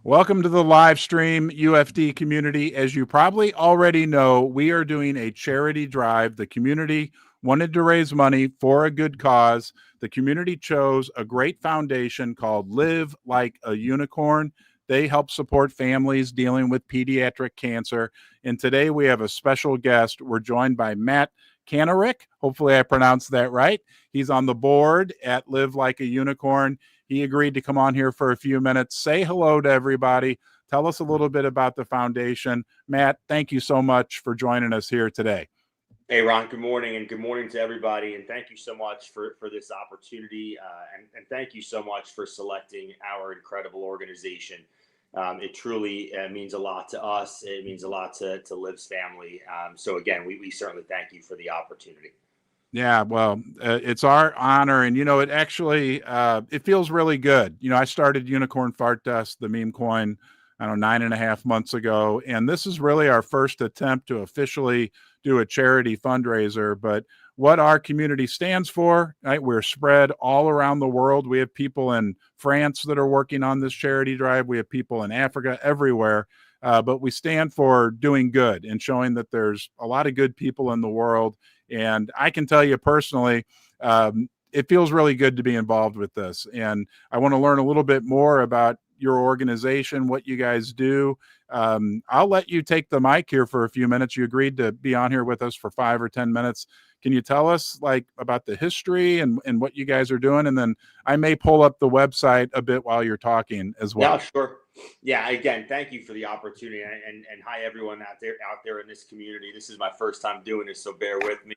Welcome to the live stream, UFD community. As you probably already know, we are doing a charity drive. The community wanted to raise money for a good cause. The community chose a great foundation called Liv Like a Unicorn. They help support families dealing with pediatric cancer. And today we have a special guest. We're joined by Matt Kanarick. Hopefully I pronounced that right. He's on the board at Liv Like a Unicorn. He agreed to come on here for a few minutes, say hello to everybody, tell us a little bit about the foundation. Matt, thank you so much for joining us here today. Hey, Ron, good morning, and good morning to everybody. And thank you so much for this opportunity. And thank you so much for selecting our incredible organization. It truly means a lot to us. It means a lot to Liv's family. So again, we certainly thank you for the opportunity. Yeah, well, it's our honor. And, it actually, it feels really good. I started Unicorn Fart Dust, the meme coin, I don't know, 9.5 months ago. And this is really our first attempt to officially do a charity fundraiser. But what our community stands for, right? We're spread all around the world. We have people in France that are working on this charity drive. We have people in Africa, everywhere. But we stand for doing good and showing that there's a lot of good people in the world. And I can tell you personally, it feels really good to be involved with this. And I want to learn a little bit more about your organization, what you guys do. I'll let you take the mic here for a few minutes. You agreed to be on here with us for 5 or 10 minutes. Can you tell us about the history and what you guys are doing? And then I may pull up the website a bit while you're talking as well. Yeah, sure. Yeah, again, thank you for the opportunity, and hi everyone out there in this community. This is my first time doing this, so bear with me.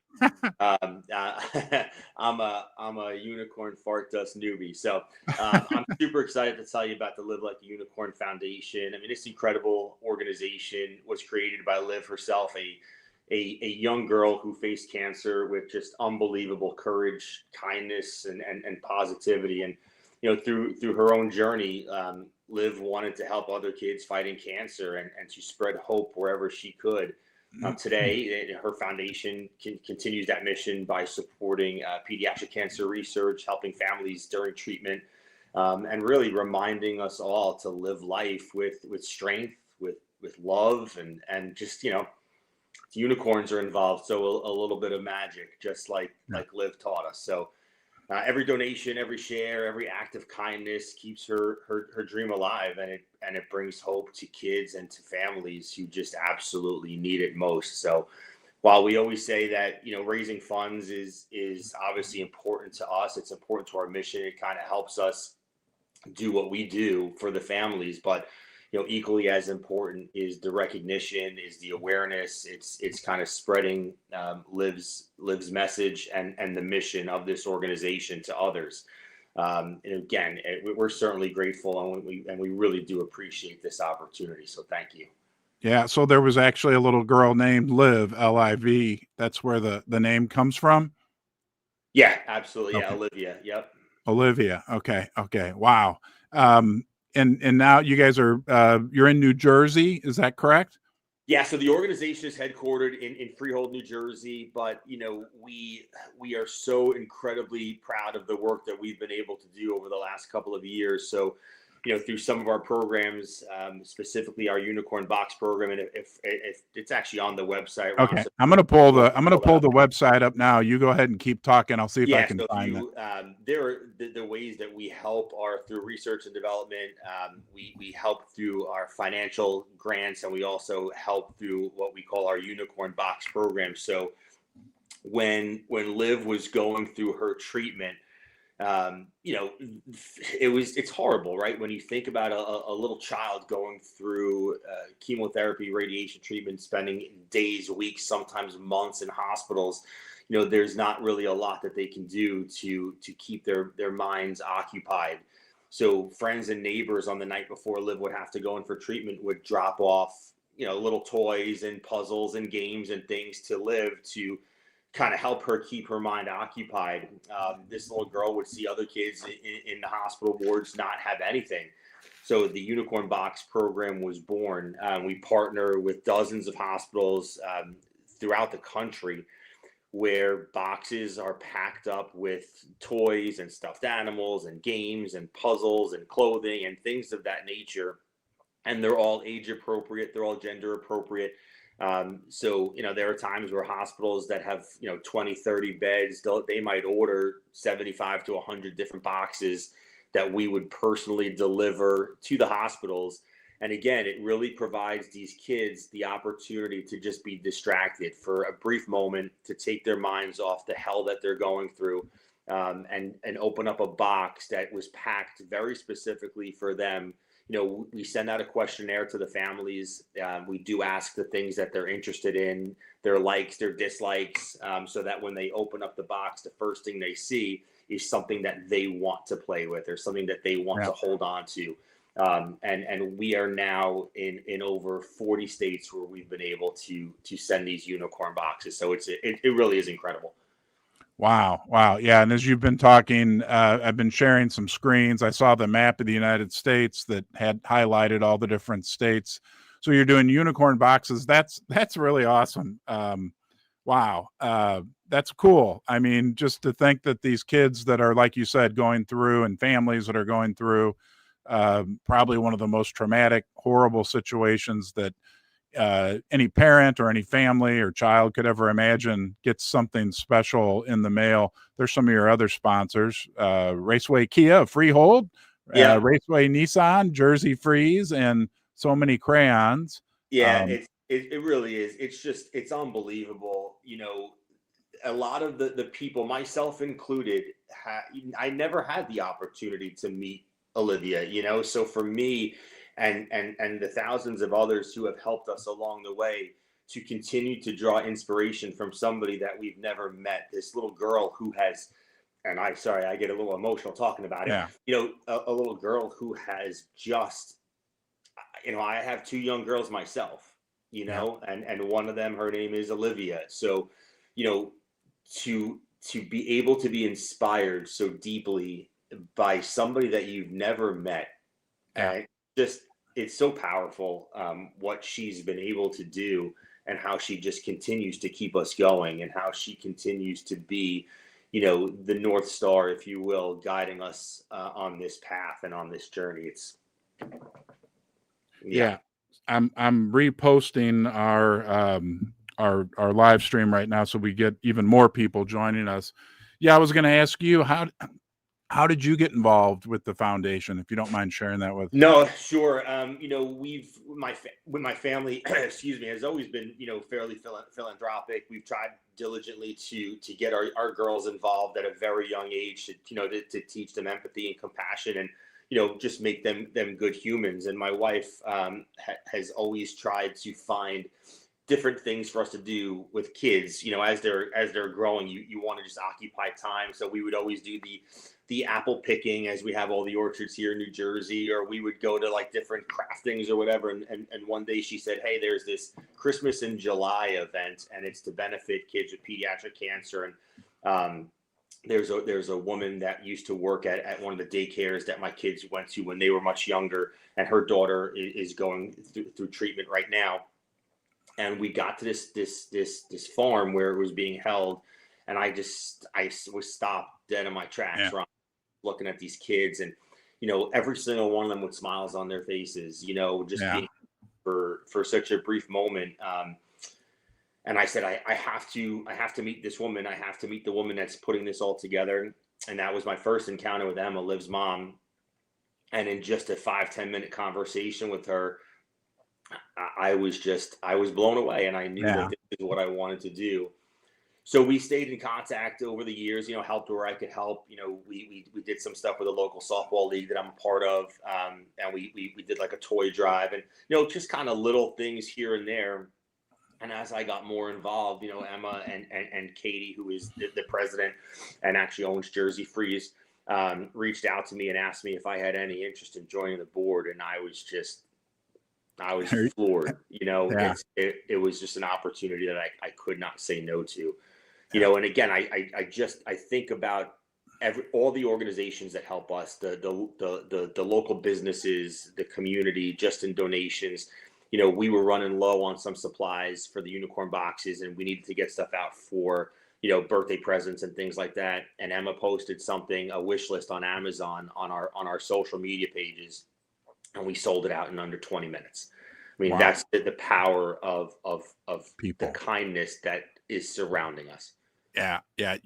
I'm a Unicorn Fart Dust newbie, so I'm super excited to tell you about the Liv Like a Unicorn Foundation. I mean, this incredible organization was created by Liv herself, a young girl who faced cancer with just unbelievable courage, kindness, and positivity. And through her own journey, Liv wanted to help other kids fighting cancer and to spread hope wherever she could. Today, her foundation continues that mission by supporting pediatric cancer research, helping families during treatment, and really reminding us all to live life with strength, with love, and just unicorns are involved, so a little bit of magic, just like Liv taught us. So every donation, every share, every act of kindness keeps her dream alive, and it brings hope to kids and to families who just absolutely need it most. So while we always say that raising funds is obviously important to us, it's important to our mission. It kind of helps us do what we do for the families, but equally as important is the recognition, is the awareness. It's kind of spreading Liv's message and the mission of this organization to others. And again, we're certainly grateful, and we really do appreciate this opportunity. So thank you. Yeah. So there was actually a little girl named Liv, L-I-V. That's where the name comes from. Yeah, absolutely. Okay. Yeah, Olivia. Yep. Olivia. Okay. Okay. Wow. And now you guys are you're in New Jersey, is that correct? Yeah, so the organization is headquartered in Freehold, New Jersey, but we are so incredibly proud of the work that we've been able to do over the last couple of years. So through some of our programs, specifically our Unicorn Box program, and if it's actually on the website. Okay, so I'm gonna pull the website up now. You go ahead and keep talking. I'll see if I can find it. There are the ways that we help are through research and development. We help through our financial grants, and we also help through what we call our Unicorn Box program. So when Liv was going through her treatment, it's horrible, right? When you think about a little child going through chemotherapy, radiation treatment, spending days, weeks, sometimes months in hospitals, there's not really a lot that they can do to keep their minds occupied. So friends and neighbors on the night before Liv would have to go in for treatment would drop off, little toys and puzzles and games and things to Liv to kind of help her keep her mind occupied. This little girl would see other kids in the hospital wards not have anything. So the Unicorn Box program was born. We partner with dozens of hospitals throughout the country where boxes are packed up with toys and stuffed animals and games and puzzles and clothing and things of that nature and they're all age appropriate. They're all gender appropriate. So, there are times where hospitals that have, 20, 30 beds, they might order 75 to 100 different boxes that we would personally deliver to the hospitals. And again, it really provides these kids the opportunity to just be distracted for a brief moment, to take their minds off the hell that they're going through, and open up a box that was packed very specifically for them. We send out a questionnaire to the families. We do ask the things that they're interested in, their likes, their dislikes, so that when they open up the box, the first thing they see is something that they want to play with, or something that they want to hold on to. And we are now in over 40 states where we've been able to send these unicorn boxes. So it really is incredible. Wow. Yeah. And as you've been talking, I've been sharing some screens. I saw the map of the United States that had highlighted all the different states. So you're doing unicorn boxes. That's really awesome. Wow. That's cool. I mean, just to think that these kids that are, like you said, going through, and families that are going through probably one of the most traumatic, horrible situations that any parent or any family or child could ever imagine, gets something special in the mail. There's some of your other sponsors, Raceway Kia, Freehold, Raceway Nissan, Jersey Freeze, and so many crayons. Yeah, it really is. It's unbelievable. A lot of the people, myself included, I never had the opportunity to meet Olivia, so for me, and the thousands of others who have helped us along the way, to continue to draw inspiration from somebody that we've never met, this little girl who has, and I get a little emotional talking about it. Yeah. A little girl who has just, I have two young girls myself, and one of them, her name is Olivia. So, to be able to be inspired so deeply by somebody that you've never met, and it's so powerful, what she's been able to do, and how she just continues to keep us going, and how she continues to be, the North Star, if you will, guiding us on this path and on this journey. It's I'm reposting our live stream right now, so we get even more people joining us. I was going to ask you, how did you get involved with the foundation, if you don't mind sharing that with? No, sure. My family, excuse me, has always been, fairly philanthropic. We've tried diligently to get our girls involved at a very young age, to teach them empathy and compassion, and, just make them good humans. And my wife has always tried to find different things for us to do with kids, as they're growing. You want to just occupy time. So we would always do the apple picking, as we have all the orchards here in New Jersey, or we would go to like different craftings or whatever. And one day she said, hey, there's this Christmas in July event, and it's to benefit kids with pediatric cancer. And there's a woman that used to work at one of the daycares that my kids went to when they were much younger, and her daughter is going through treatment right now. And we got to this farm where it was being held, and I was stopped dead in my tracks, looking at these kids, and every single one of them with smiles on their faces, being for such a brief moment. And I said, I have to meet this woman. I have to meet the woman that's putting this all together. And that was my first encounter with Emma, Liv's mom. And in just a 5-10 minute conversation with her, I was blown away, and I knew that this is what I wanted to do. So we stayed in contact over the years, helped where I could help. We did some stuff with a local softball league that I'm a part of. And we did like a toy drive, and, just kind of little things here and there. And as I got more involved, Emma and Katie, who is the president and actually owns Jersey Freeze, reached out to me and asked me if I had any interest in joining the board. And I was floored. It was just an opportunity that I could not say no to. And again, I think about all the organizations that help us, the local businesses, the community, just in donations. We were running low on some supplies for the unicorn boxes, and we needed to get stuff out for, birthday presents and things like that. And Emma posted a wish list on Amazon on our social media pages. and we sold it out in under 20 minutes. I mean, Wow. that's the power of People. the kindness that is surrounding us. Yeah. Yeah.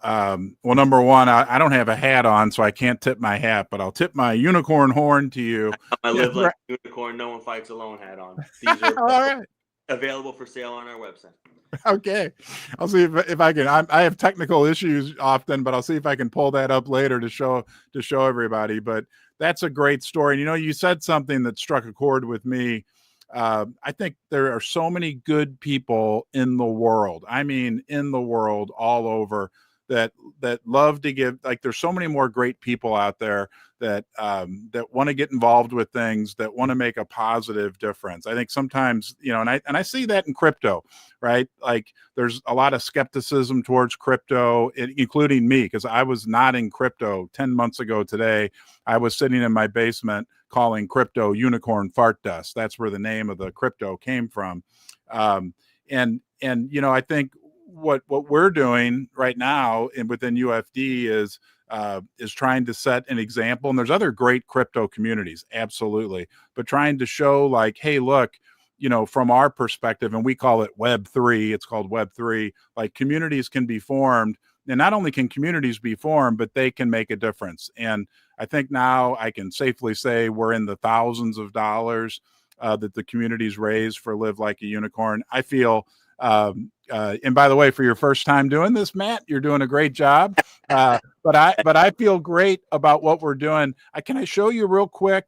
Well, number one, I don't have a hat on, so I can't tip my hat, but I'll tip my unicorn horn to you. I live like a unicorn, no one fights alone hat on. These are All right. available for sale on our website. Okay. I'll see if I can. I have technical issues often, but I'll see if I can pull that up later to show everybody. But that's a great story. And, you said something that struck a chord with me. I think there are so many good people in the world. I mean, in the world, all over, that love to give. Like, there's so many more great people out there that want to get involved with things, that want to make a positive difference. I think sometimes, and I see that in crypto, right? Like, there's a lot of skepticism towards crypto, including me, because I was not in crypto 10 months ago today. I was sitting in my basement calling crypto unicorn fart dust. That's where the name of the crypto came from. And I think what we're doing right now within UFD is trying to set an example. And there's other great crypto communities, absolutely, but trying to show, like, hey, look, from our perspective, and we call it Web3, it's called Web3, like, communities can be formed. And not only can communities be formed, but they can make a difference. And I think now I can safely say we're in the thousands of dollars that the communities raise for Live Like a Unicorn. I feel, and by the way, for your first time doing this, Matt, you're doing a great job. But I feel great about what we're doing. Can I show you real quick?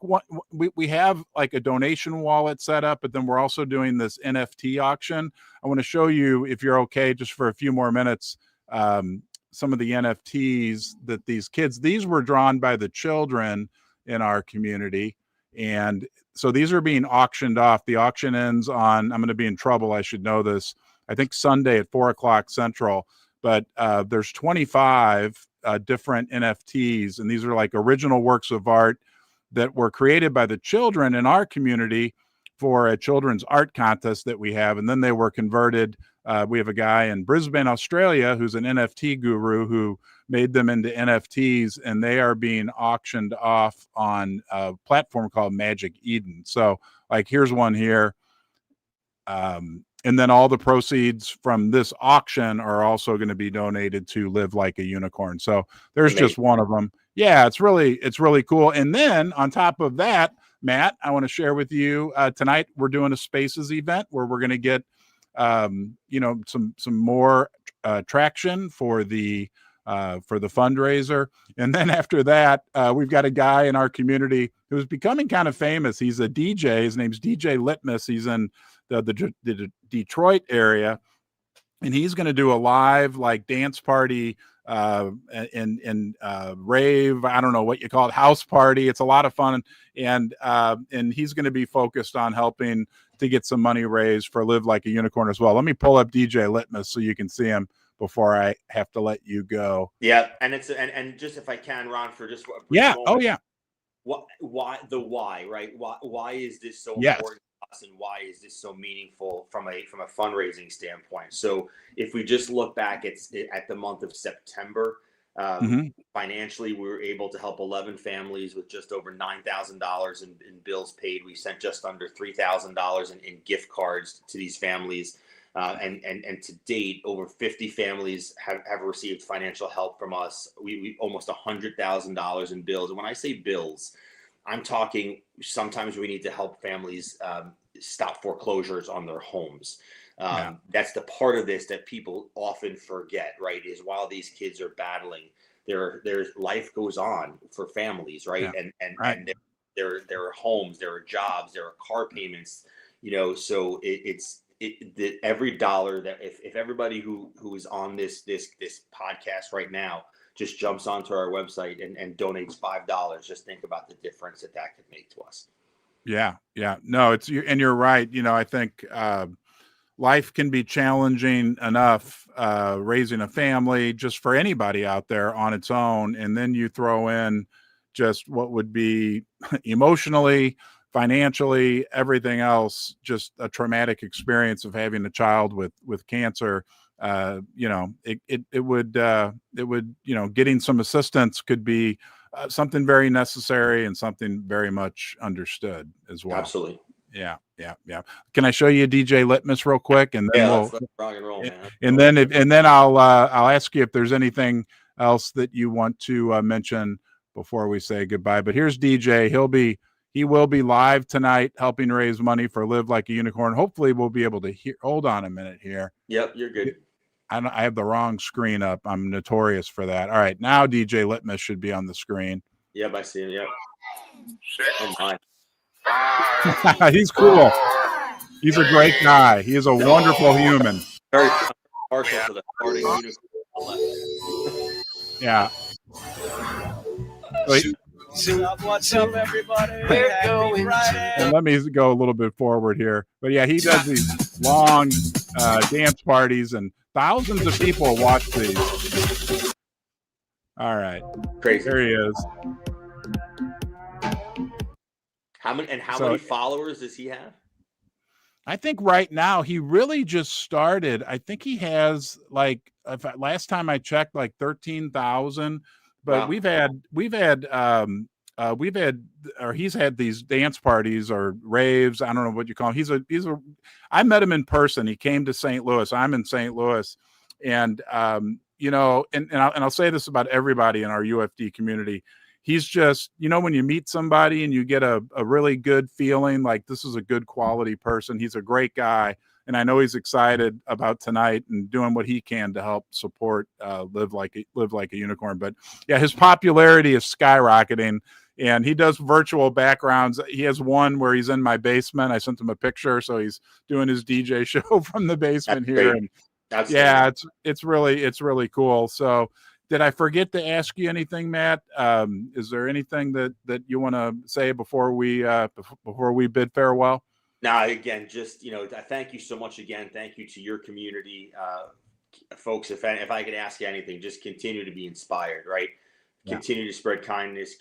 We have like a donation wallet set up, but then we're also doing this NFT auction. I want to show you, if you're okay, just for a few more minutes, some of the NFTs that these were drawn by the children in our community. And so these are being auctioned off. The auction ends on, I'm going to be in trouble, I should know this, I think Sunday at 4:00 Central. But there's 25 different NFTs, and these are like original works of art that were created by the children in our community for a children's art contest that we have. And then they were converted. We have a guy in Brisbane, Australia, who's an NFT guru who made them into NFTs, and they are being auctioned off on a platform called Magic Eden. So, like, here's one here. And then all the proceeds from this auction are also going to be donated to Live Like a Unicorn. So there's amazing. Just one of them. Yeah, it's really cool. And then on top of that, Matt, I want to share with you tonight, we're doing a Spaces event where we're going to get some more traction for the fundraiser. And then after that, we've got a guy in our community who's becoming kind of famous. He's a DJ. His name's DJ Litmus. He's in the Detroit area, and he's going to do a live like dance party and rave. I don't know what you call it, house party. It's a lot of fun, and he's going to be focused on helping to get some money raised for Live Like a Unicorn as well. Let me pull up DJ Litmus so you can see him before I have to let you go. Yeah, and it's and just if I can, Ron, for just a brief moment, oh yeah, why right? Why is this so yes. important? And why is this so meaningful from a fundraising standpoint? So if we just look back at the month of September, financially, we were able to help 11 families with just over $9,000 in bills paid. We sent just under $3,000 in gift cards to these families. And to date, over 50 families have received financial help from us. We almost $100,000 in bills. And when I say bills, I'm talking sometimes we need to help families stop foreclosures on their homes. That's the part of this that people often forget, right? Is while these kids are battling, there's life goes on for families, right? Yeah. And there are homes, there are jobs, there are car payments, so every dollar that if everybody who is on this podcast right now just jumps onto our website and donates $5, just think about the difference that could make to us. Yeah. No, and you're right. I think life can be challenging enough raising a family just for anybody out there on its own. And then you throw in just what would be emotionally, financially, everything else, just a traumatic experience of having a child with getting some assistance could be something very necessary and something very much understood as well. Absolutely. Yeah. Can I show you DJ Litmus real quick, and then let's rock and roll, man. And then I'll ask you if there's anything else that you want to mention before we say goodbye. But here's DJ. He will be live tonight helping raise money for Live Like a Unicorn. Hopefully we'll be able to hear. Hold on a minute here. Yep, you're good. I have the wrong screen up. I'm notorious for that. All right, now DJ Litmus should be on the screen. Yep, I see him. Yep. Oh my. He's cool. He's a great guy. He is a wonderful human. Very partial to the farting unicorn. Yeah. What's up, everybody? And let me go a little bit forward here. But yeah, he does these long dance parties, and thousands of people watch these. All right. Crazy. There he is. How many followers does he have? I think right now he really just started. I think he has last time I checked, 13,000. But wow. He's had these dance parties or raves. I don't know what you call him. I met him in person. He came to St. Louis. I'm in St. Louis, and I'll say this about everybody in our UFD community. He's just, when you meet somebody and you get a really good feeling like this is a good quality person. He's a great guy. And I know he's excited about tonight and doing what he can to help support Live Like a Unicorn. But yeah, his popularity is skyrocketing, and he does virtual backgrounds. He has one where he's in my basement. I sent him a picture, so he's doing his DJ show from the basement here. And yeah, it's really cool. So did I forget to ask you anything, Matt? Is there anything that you want to say before we bid farewell? Now, again, just, thank you so much again. Thank you to your community, folks. If I could ask you anything, just continue to be inspired, right? Yeah. Continue to spread kindness,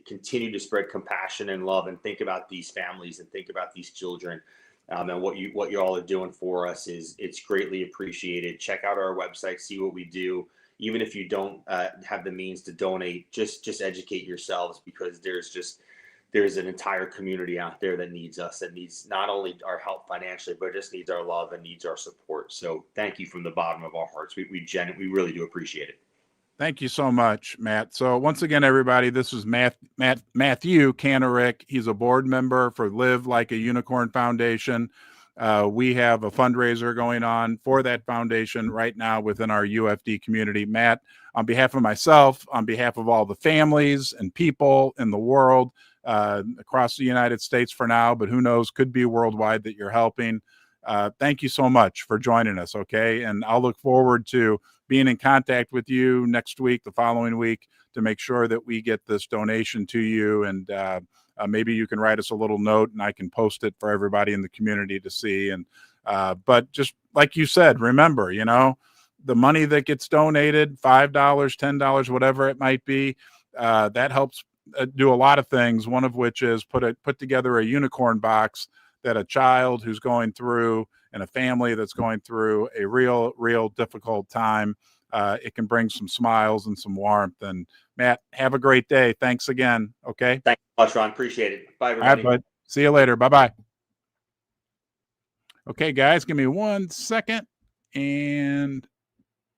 continue to spread compassion and love, and think about these families and think about these children. And what you all are doing for us it's greatly appreciated. Check out our website, see what we do. Even if you don't have the means to donate, just educate yourselves, because there's an entire community out there that needs us, that needs not only our help financially, but just needs our love and needs our support. So thank you from the bottom of our hearts. We really do appreciate it. Thank you so much, Matt. So once again, everybody, this is Matthew Kanarick. He's a board member for Live Like a Unicorn Foundation. We have a fundraiser going on for that foundation right now within our UFD community. Matt, on behalf of myself, on behalf of all the families and people in the world, across the United States for now, but who knows, could be worldwide, that you're helping. Thank you so much for joining us. Okay. And I'll look forward to being in contact with you next week, the following week, to make sure that we get this donation to you. And maybe you can write us a little note and I can post it for everybody in the community to see. And but just like you said, remember, the money that gets donated, $5, $10, whatever it might be, that helps do a lot of things. One of which is put together a unicorn box that a child who's going through and a family that's going through a real difficult time, it can bring some smiles and some warmth. And Matt, have a great day. Thanks again. Okay. Thanks so much, Ron. Appreciate it. Bye, everybody. All right, bud. See you later. Bye-bye. Okay, guys, give me 1 second. And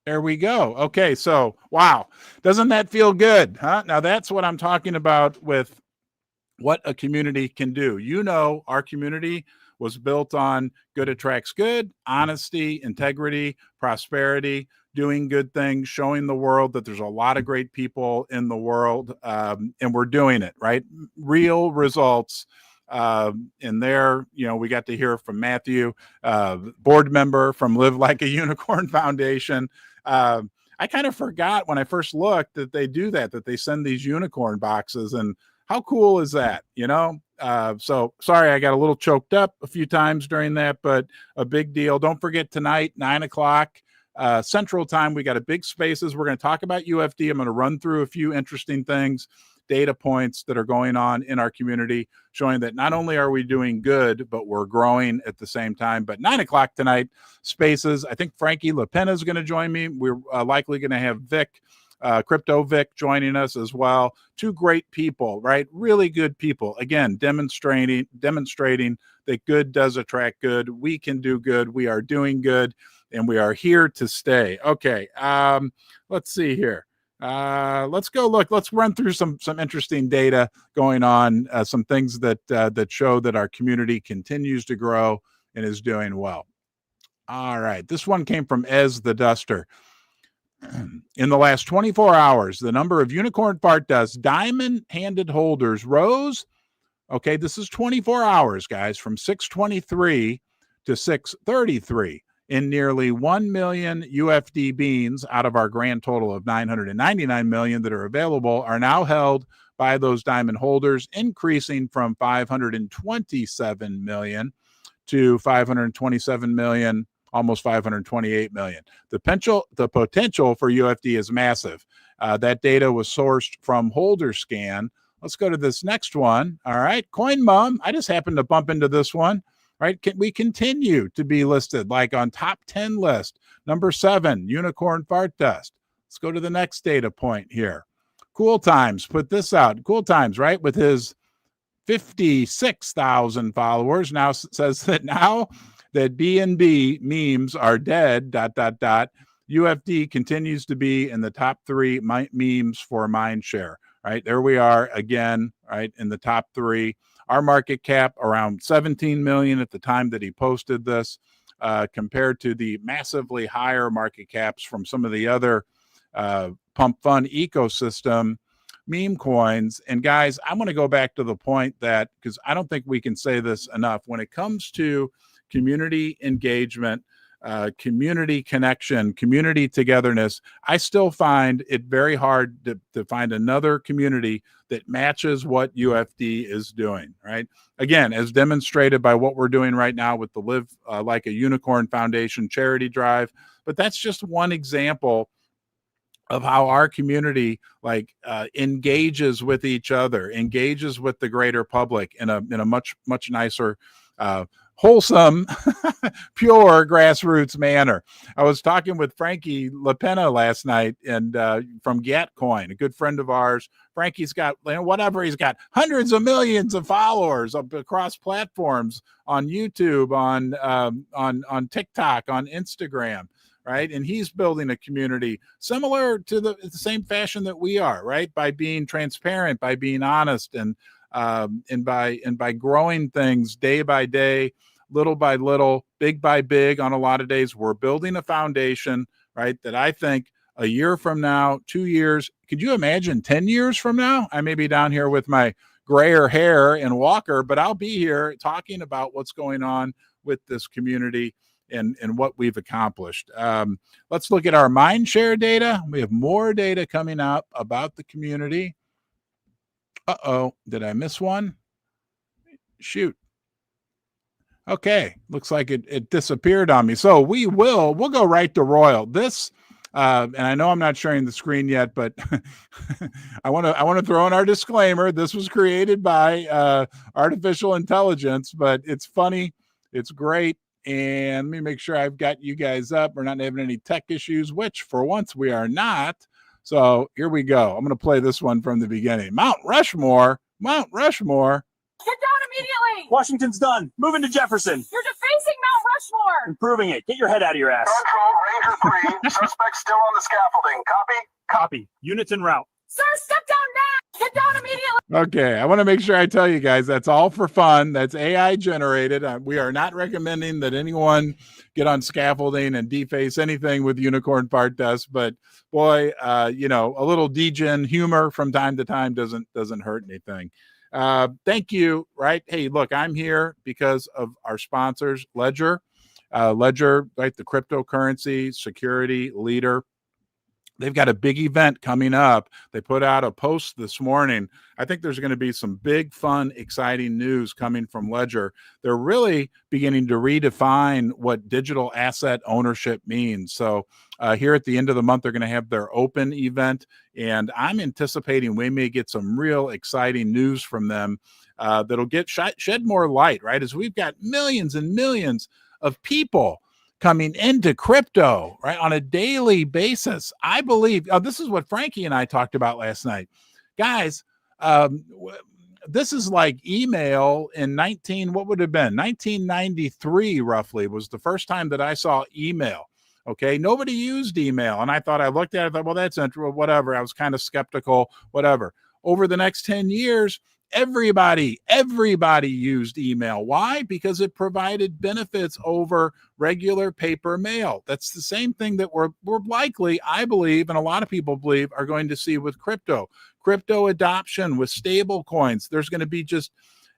there we go. Okay, so wow, doesn't that feel good? Huh? Now that's what I'm talking about with what a community can do. Our community was built on good attracts good, honesty, integrity, prosperity, doing good things, showing the world that there's a lot of great people in the world, and we're doing it, right? Real results. And there, we got to hear from Matthew, board member from Live Like a Unicorn Foundation. I kind of forgot when I first looked that they do that they send these unicorn boxes, and how cool is that? So sorry, I got a little choked up a few times during that, but a big deal. Don't forget tonight, 9:00 Central Time, we got a big spaces. We're going to talk about UFD. I'm going to run through a few interesting things, data points that are going on in our community, showing that not only are we doing good, but we're growing at the same time. But 9:00 tonight, spaces. I think Frankie LaPena is going to join me. We're likely going to have Vic CryptoVic joining us as well. Two great people, right? Really good people. Again, demonstrating that good does attract good. We can do good. We are doing good, and we are here to stay. Okay, let's see here. Let's go look. Let's run through some interesting data going on, some things that show that our community continues to grow and is doing well. All right, this one came from Ez the Duster. In the last 24 hours, the number of Unicorn Fart Dust diamond-handed holders rose. Okay, this is 24 hours, guys, from 623 to 633 in nearly 1 million UFD beans out of our grand total of 999 million that are available are now held by those diamond holders, increasing from 527 million to 527 million, almost 528 million. The potential for UFD is massive. That data was sourced from HolderScan. Let's go to this next one. All right, CoinMum. I just happened to bump into this one. Right? We continue to be listed like on top 10 list. Number 7, Unicorn Fart Dust. Let's go to the next data point here. Cool Times put this out. Cool Times, right? With his 56,000 followers now says that now that B&B memes are dead, ... UFD continues to be in the top 3 memes for mind share, right? There we are again, right? In the top 3. Our market cap around 17 million at the time that he posted this, compared to the massively higher market caps from some of the other pump fund ecosystem meme coins. And guys, I'm going to go back to the point that, because I don't think we can say this enough, when it comes to community engagement, community connection, community togetherness, I still find it very hard to find another community that matches what UFD is doing, right? Again, as demonstrated by what we're doing right now with the Liv Like a Unicorn Foundation charity drive. But that's just one example of how our community engages with each other, engages with the greater public in a much nicer, wholesome, pure grassroots manner. I was talking with Frankie LaPena last night, and from Gatcoin, a good friend of ours. Frankie's got he's got hundreds of millions of followers across platforms on YouTube, on TikTok, on Instagram, right? And he's building a community similar to the same fashion that we are, right? By being transparent, by being honest, and by growing things day by day, little by little, big by big. On a lot of days, we're building a foundation, right? That I think a year from now, 2 years, could you imagine 10 years from now? I may be down here with my grayer hair and walker, but I'll be here talking about what's going on with this community and what we've accomplished. Let's look at our mindshare data. We have more data coming up about the community. Uh-oh, did I miss one? Shoot. Okay, looks like it disappeared on me. So we'll go right to Royal. This, and I know I'm not sharing the screen yet, but I want to throw in our disclaimer. This was created by artificial intelligence, but it's funny, it's great, and let me make sure I've got you guys up. We're not having any tech issues, which for once we are not. So here we go. I'm going to play this one from the beginning. Mount Rushmore. Get down immediately! Washington's done. Moving to Jefferson. You're defacing Mount Rushmore! Improving it. Get your head out of your ass. Control, Ranger 3. Suspect still on the scaffolding. Copy? Copy. Units en route. Sir, step down now! Get down immediately! Okay, I want to make sure I tell you guys that's all for fun. That's AI generated. We are not recommending that anyone get on scaffolding and deface anything with Unicorn Fart Dust. But boy, a little degen humor from time to time doesn't hurt anything. Thank you. Right. Hey, look, I'm here because of our sponsors, Ledger, right? The cryptocurrency security leader. They've got a big event coming up. They put out a post this morning. I think there's going to be some big, fun, exciting news coming from Ledger. They're really beginning to redefine what digital asset ownership means. So here at the end of the month, they're going to have their open event, and I'm anticipating we may get some real exciting news from them that'll get shed more light, right? As we've got millions and millions of people coming into crypto, right, on a daily basis. I believe this is what Frankie and I talked about last night. Guys, this is like email in 1993 roughly was the first time that I saw email. Okay, nobody used email, and I looked at it, thought, well, that's interesting, whatever. I was kind of skeptical, whatever. Over the next 10 years, everybody used email. Why? Because it provided benefits over regular paper mail. That's the same thing that we're likely, I believe, and a lot of people believe, are going to see with crypto adoption, with stable coins. There's going to be just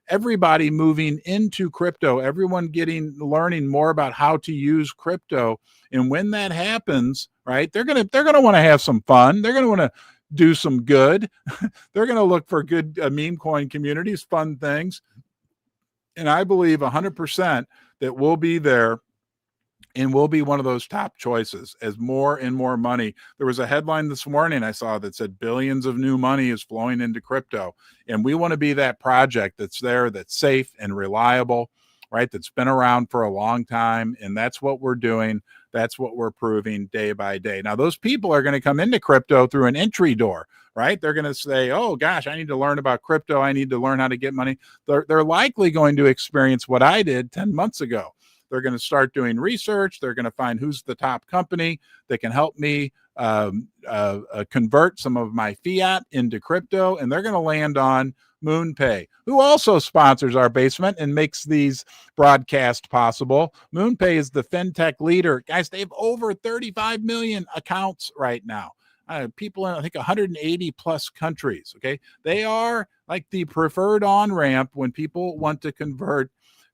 everybody moving into crypto, everyone learning more about how to use crypto. And when that happens, right, they're going to want to have some fun. They're going to want to do some good. They're going to look for good meme coin communities, fun things. And I believe 100% that we'll be there and we'll be one of those top choices as more and more money. There was a headline this morning I saw that said billions of new money is flowing into crypto. And we want to be that project that's there, that's safe and reliable, right? That's been around for a long time. And that's what we're doing. That's what we're proving day by day. Now, those people are going to come into crypto through an entry door, right? They're going to say, oh, gosh, I need to learn about crypto. I need to learn how to get money. They're likely going to experience what I did 10 months ago. They're going to start doing research. They're going to find who's the top company that can help me convert some of my fiat into crypto. And they're going to land on MoonPay, who also sponsors our basement and makes these broadcasts possible. MoonPay is the fintech leader. Guys, they have over 35 million accounts right now. People in, I think, 180 plus countries. Okay. They are like the preferred on-ramp when people want to convert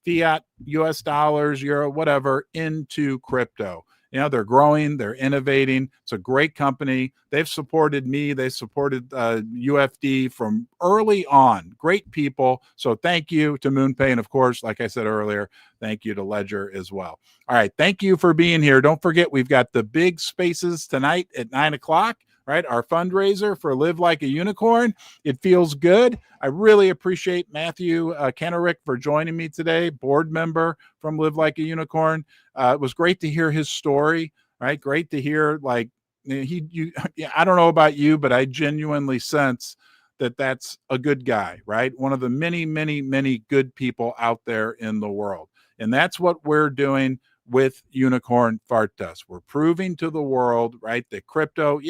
fiat, US dollars, euro, whatever, into crypto. You know, they're growing, they're innovating. It's a great company. They've supported me. They supported UFD from early on. Great people. So thank you to MoonPay. And of course, like I said earlier, thank you to Ledger as well. All right. Thank you for being here. Don't forget, we've got the big spaces tonight at 9 o'clock. Right, our fundraiser for Live Like a Unicorn. It feels good. I really appreciate Matthew Kanarick for joining me today, board member from Live Like a Unicorn. It was great to hear his story. Right, great to hear. Like I don't know about you, but I genuinely sense that that's a good guy. Right, one of the many, many, many good people out there in the world, and that's what we're doing with Unicorn Fart Dust. We're proving to the world, right, that crypto,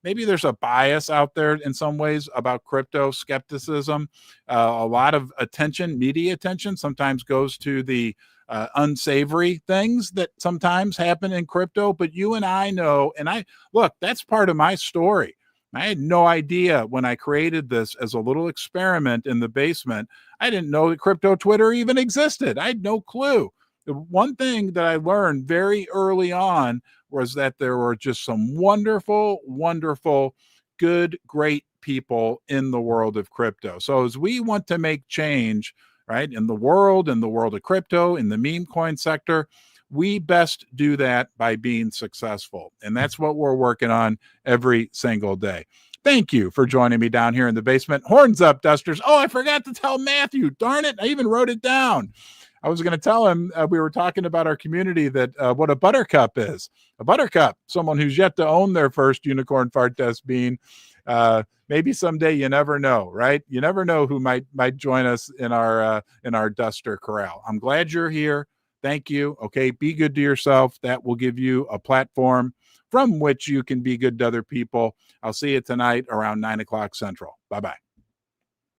maybe there's a bias out there in some ways about crypto skepticism. A lot of attention, media attention, sometimes goes to the unsavory things that sometimes happen in crypto. But you and I know, and that's part of my story. I had no idea when I created this as a little experiment in the basement. I didn't know that crypto Twitter even existed. I had no clue. The one thing that I learned very early on was that there were just some wonderful, wonderful, good, great people in the world of crypto. So as we want to make change, right, in the world of crypto, in the meme coin sector, we best do that by being successful. And that's what we're working on every single day. Thank you for joining me down here in the basement. Horns up, Dusters. Oh, I forgot to tell Matthew. Darn it. I even wrote it down. I was going to tell him we were talking about our community that what a buttercup is. A buttercup, someone who's yet to own their first Unicorn Fart Dust bean. Maybe someday, you never know, right? You never know who might join us in our duster corral. I'm glad you're here. Thank you. Okay, be good to yourself. That will give you a platform from which you can be good to other people. I'll see you tonight around 9 o'clock Central. Bye-bye.